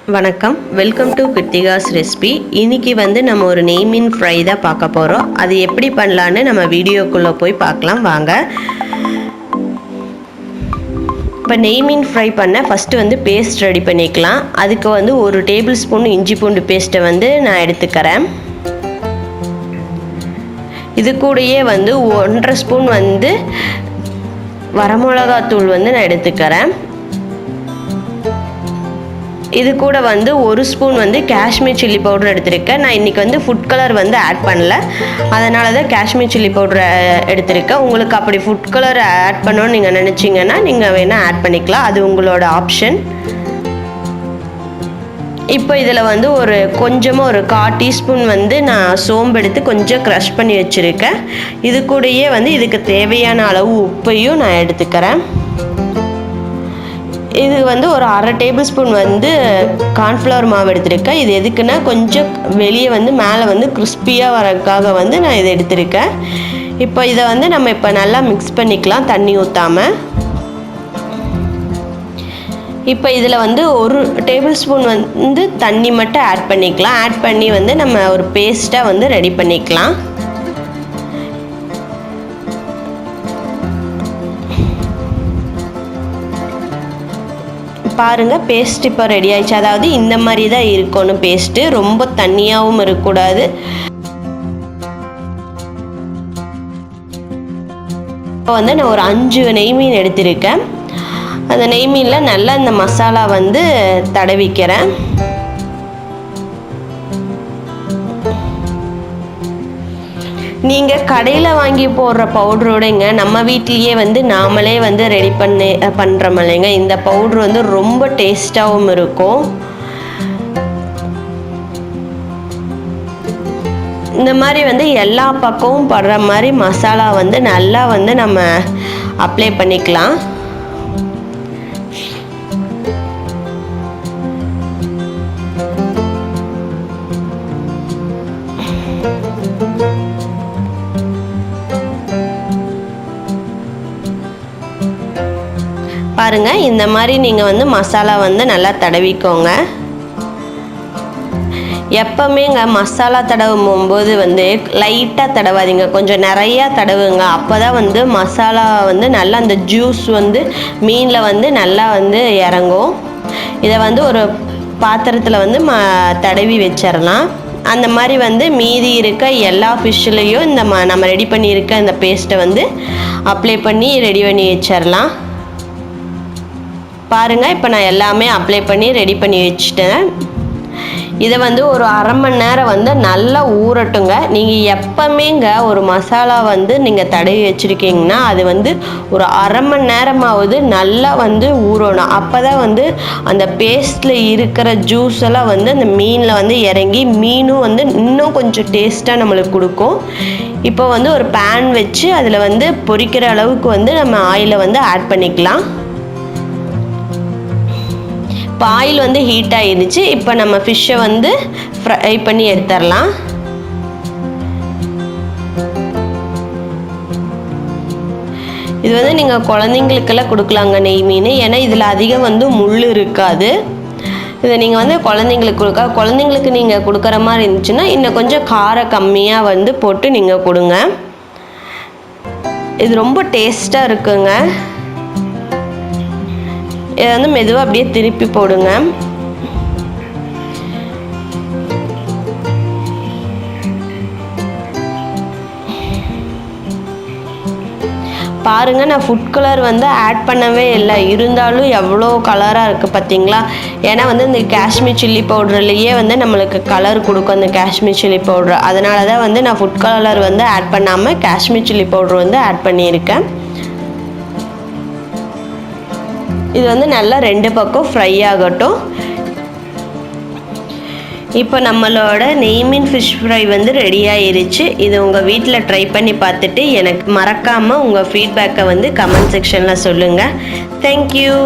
வணக்கம், welcome to Kiruthika's recipe. இன்றைக்கி நம்ம ஒரு நெய்மீன் ஃப்ரை தான் பார்க்க போகிறோம். அது எப்படி பண்ணலான்னு நம்ம வீடியோக்குள்ளே போய் பார்க்கலாம் வாங்க. இப்போ நெய்மீன் ஃப்ரை பண்ண ஃபஸ்ட்டு பேஸ்ட் ரெடி பண்ணிக்கலாம். அதுக்கு ஒரு டேபிள் ஸ்பூன் இஞ்சி பூண்டு பேஸ்ட்டை நான் எடுத்துக்கிறேன். இது கூடயே 1.5 ஸ்பூன் வரமிளகாத்தூள் நான் எடுத்துக்கிறேன். இது கூட 1 ஸ்பூன் காஷ்மீர் சில்லி பவுடர் எடுத்திருக்கேன். நான் இன்றைக்கி ஃபுட் கலர் ஆட் பண்ணல, அதனால தான் காஷ்மீர் சில்லி பவுடர் எடுத்திருக்கேன். உங்களுக்கு அப்படி ஃபுட் கலர் ஆட் பண்ணணும்னு நீங்கள் நினச்சிங்கன்னா நீங்கள் வேணால் ஆட் பண்ணிக்கலாம், அது உங்களோட ஆப்ஷன். இப்போ இதில் கொஞ்சமாக ஒரு 1/4 டீஸ்பூன் நான் சோம்பு எடுத்து கொஞ்சம் க்ரஷ் பண்ணி வச்சுருக்கேன். இது கூடயே இதுக்கு தேவையான அளவு உப்பையும் நான் எடுத்துக்கிறேன். இது ஒரு 1/2 டேபிள் ஸ்பூன் கார்ன்ஃப்ளவர் மாவு எடுத்திருக்கேன். இது எதுக்குன்னா கொஞ்சம் வெளியே மேலே கிறிஸ்பியாக வரதுக்காக நான் இதை எடுத்திருக்கேன். இப்போ இதை நம்ம இப்போ நல்லா மிக்ஸ் பண்ணிக்கலாம் தண்ணி ஊற்றாமல். இப்போ இதில் 1 டேபிள் ஸ்பூன் தண்ணி மட்டும் ஆட் பண்ணிக்கலாம். ஆட் பண்ணி நம்ம ஒரு பேஸ்ட்டாக ரெடி பண்ணிக்கலாம். பாருங்கள், பேஸ்ட் இப்போ ரெடி ஆயிடுச்சு. அதாவது இந்த மாதிரி தான் இருக்கணும் பேஸ்ட்டு, ரொம்ப தண்ணியாகவும் இருக்கக்கூடாது. இப்போ நான் ஒரு 5 நெய்மீன் எடுத்திருக்கேன். அந்த நெய்மீனில் நல்லா இந்த மசாலா தடவிக்கிறேன். நீங்கள் கடையில் வாங்கி போடுற பவுட்ரோடைங்க நம்ம வீட்லேயே நாமளே ரெடி பண்ணுறோம் இல்லைங்க, இந்த பவுட்ரு ரொம்ப டேஸ்ட்டாகவும் இருக்கும். இந்த மாதிரி எல்லா பக்கமும் படுற மாதிரி மசாலா நல்லா நம்ம அப்ளை பண்ணிக்கலாம். பாருங்கள், இந்த மாதிரி நீங்கள் மசாலா நல்லா தடவிக்கோங்க. எப்போவுமேங்க மசாலா தடவும் போது லைட்டாக தடவாதீங்க, கொஞ்சம் நிறையா தடவுங்க. அப்போ தான் மசாலா நல்லா அந்த ஜூஸ் மீனில் நல்லா இறங்கும். இதை ஒரு பாத்திரத்தில் தடவி வச்சிடலாம். அந்த மாதிரி மீதி இருக்க எல்லா ஃபிஷ்ஷுலேயும் இந்த நம்ம ரெடி பண்ணியிருக்க இந்த பேஸ்ட்டை அப்ளை பண்ணி ரெடி பண்ணி வச்சிடலாம். பாருங்கள், இப்போ நான் எல்லாமே அப்ளை பண்ணி ரெடி பண்ணி வச்சுட்டேன். இதை ஒரு 1/2 மணி நேரம் நல்லா ஊறட்டுங்க. நீங்கள் எப்போமேங்க ஒரு மசாலா நீங்கள் தடவி வச்சுருக்கீங்கன்னா அது ஒரு 1/2 மணி நேரமாவது நல்லா ஊறணும். அப்போ தான் அந்த பேஸ்ட்டில் இருக்கிற ஜூஸ் எல்லாம் அந்த மீனில் இறங்கி மீனும் இன்னும் கொஞ்சம் டேஸ்ட்டாக நம்மளுக்கு கொடுக்கும். இப்போ ஒரு பேன் வச்சு அதில் பொரிக்கிற அளவுக்கு நம்ம ஆயிலை ஆட் பண்ணிக்கலாம். இப்போ ஆயில் ஹீட் ஆகிடுச்சு. இப்போ நம்ம ஃபிஷ்ஷை ஃப்ரை பண்ணி எடுத்துடலாம். இது நீங்கள் குழந்தைங்களுக்கெல்லாம் கொடுக்கலாங்க நெய் மீன், ஏன்னா இதில் அதிகம் முள் இருக்காது. இதை நீங்கள் குழந்தைங்களுக்கு குழந்தைங்களுக்கு நீங்கள் கொடுக்குற மாதிரி இருந்துச்சுன்னா இன்னும் கொஞ்சம் காரம் கம்மியாக போட்டு நீங்கள் கொடுங்க. இது ரொம்ப டேஸ்ட்டாக இருக்குங்க. இதை மெதுவாக அப்படியே திருப்பி போடுங்க. பாருங்கள், நான் ஃபுட் கலர் ஆட் பண்ணவே இல்லை, இருந்தாலும் எவ்வளோ கலராக இருக்குது பார்த்தீங்களா? ஏன்னா இந்த காஷ்மீர் சில்லி பவுடர்லேயே நம்மளுக்கு கலர் கொடுக்கும் அந்த காஷ்மீர் சில்லி பவுடர். அதனால தான் நான் ஃபுட் கலர் ஆட் பண்ணாமல் காஷ்மீர் சில்லி பவுடர் ஆட் பண்ணியிருக்கேன். இது நல்லா 2 பக்கம் ஃப்ரை ஆகட்டும். இப்போ நம்மளோட நெய்மீன் ஃபிஷ் ஃப்ரை ரெடி ஆயிருச்சு. இது உங்கள் வீட்டில் ட்ரை பண்ணி பார்த்துட்டு எனக்கு மறக்காமல் உங்கள் ஃபீட்பேக்கை கமெண்ட் செக்ஷனில் சொல்லுங்கள். தேங்க்யூ.